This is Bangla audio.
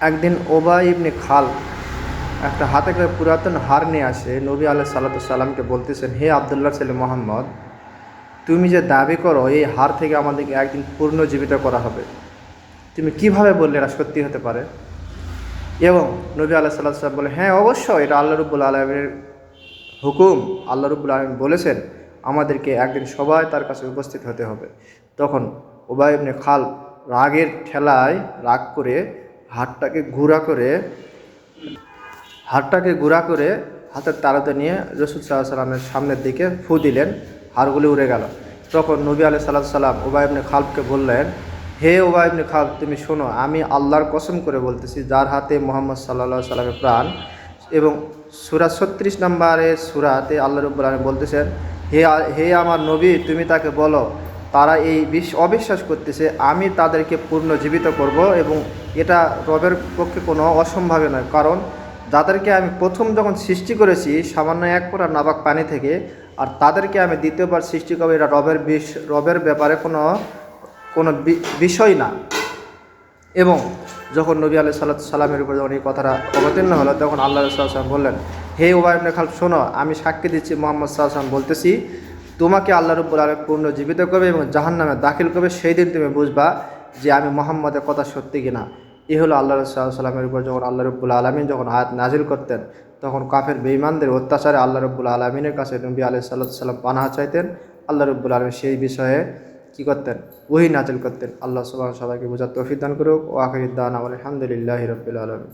একদিন উবাই ইবনে খাল একটা হাতে করে পুরাতন হার নিয়ে আসে নবী আলাইহিস সালামকে বলতেছেন, হে আবদুল্লাহ ছেলে মোহাম্মদ, তুমি যে দাবি করো এই হার থেকে আমাদেরকে একদিন পুনর্জীবিত করা হবে, তুমি কিভাবে বললে এটা সত্যি হতে পারে? এবং নবী আলাইহিস সালাম বলে, হ্যাঁ অবশ্যই এটা আল্লাহ রাব্বুল আলামিনের হুকুম। আল্লাহ রাব্বুল আলামিন বলেছেন আমাদেরকে একদিন সবাই তার কাছে উপস্থিত হতে হবে। তখন উবাই ইবনে খালদ রাগের ঠেলায় রাগ করে হাতটাকে গুঁড়া করে হাতের তালুতে নিয়ে রাসূল সাল্লাল্লাহু আলাইহি সাল্লামের সামনের দিকে ফু দিলেন, হাড়গুলি উড়ে গেল। তখন নবী আলাইহিস সালাম উবাই ইবনে খালদকে বললেন, হে উবাই ইবনে খালদ, তুমি শোনো, আমি আল্লাহর কসম করে বলতেছি যার হাতে মুহাম্মদ সাল্লাল্লাহু আলাইহি সাল্লামের প্রাণ। এবং সূরা ৩৬ নম্বরের সূরাতে আল্লাহ রাব্বুল আলামিন বলতেছেন, হে আমার নবী, তুমি তাকে বলো তারা এই অবিশ্বাস করতেছে, আমি তাদেরকে পুনর্জীবিত করব এবং এটা রবের পক্ষে কোনো অসম্ভাবী নয়। কারণ যাদেরকে আমি প্রথম যখন সৃষ্টি করেছি সামান্য এক ফোঁটা নাপাক পানি থেকে, আর তাদেরকে আমি দ্বিতীয়বার সৃষ্টি করবো, এটা রবের ব্যাপারে কোনো কোনো বিষয় না। এবং যখন নবী আলাইহিস সালামের উপর যখন এই কথাটা অবতীর্ণ হলো, তখন আল্লাহ রাসূল সাল্লাল্লাহু আলাইহি ওয়াসাল্লাম বললেন, হে উবাই ইবনে খালদ, শোনো, আমি সাক্ষী দিচ্ছি মুহাম্মদ সাল্লাল্লাহু আলাইহি ওয়াসাল্লাম বলতেছি, তোমাকে আল্লাহ রাব্বুল আলামিন পুনর্জীবিত করবে এবং জাহান্নামে দাখিল করবে, সেই দিন তুমি বুঝবা যে আমি মুহাম্মদের কথা সত্যি কিনা। এই হলো আল্লাহ রাসূল সাল্লাল্লাহু আলাইহি ওয়াসাল্লামের উপর যখন আল্লাহ রাব্বুল আলামিন যখন আয়াত নাজিল করতেন, তখন কাফের বেঈমানদের অত্যাচারে আল্লাহ রাব্বুল আলামিনের কাছে নবী আলাইহিস সালাম পানাহ চাইতেন। আল্লাহ রাব্বুল আলামিন সেই বিষয়ে কী করতেন? ওহী নাজিল করতেন। আল্লাহ সুবহানাহু সবাইকে বোঝার তৌফিক দান করুক। ওয়া আখিরু দাওয়ানা আলহামদুলিল্লাহি রাব্বিল আলামিন।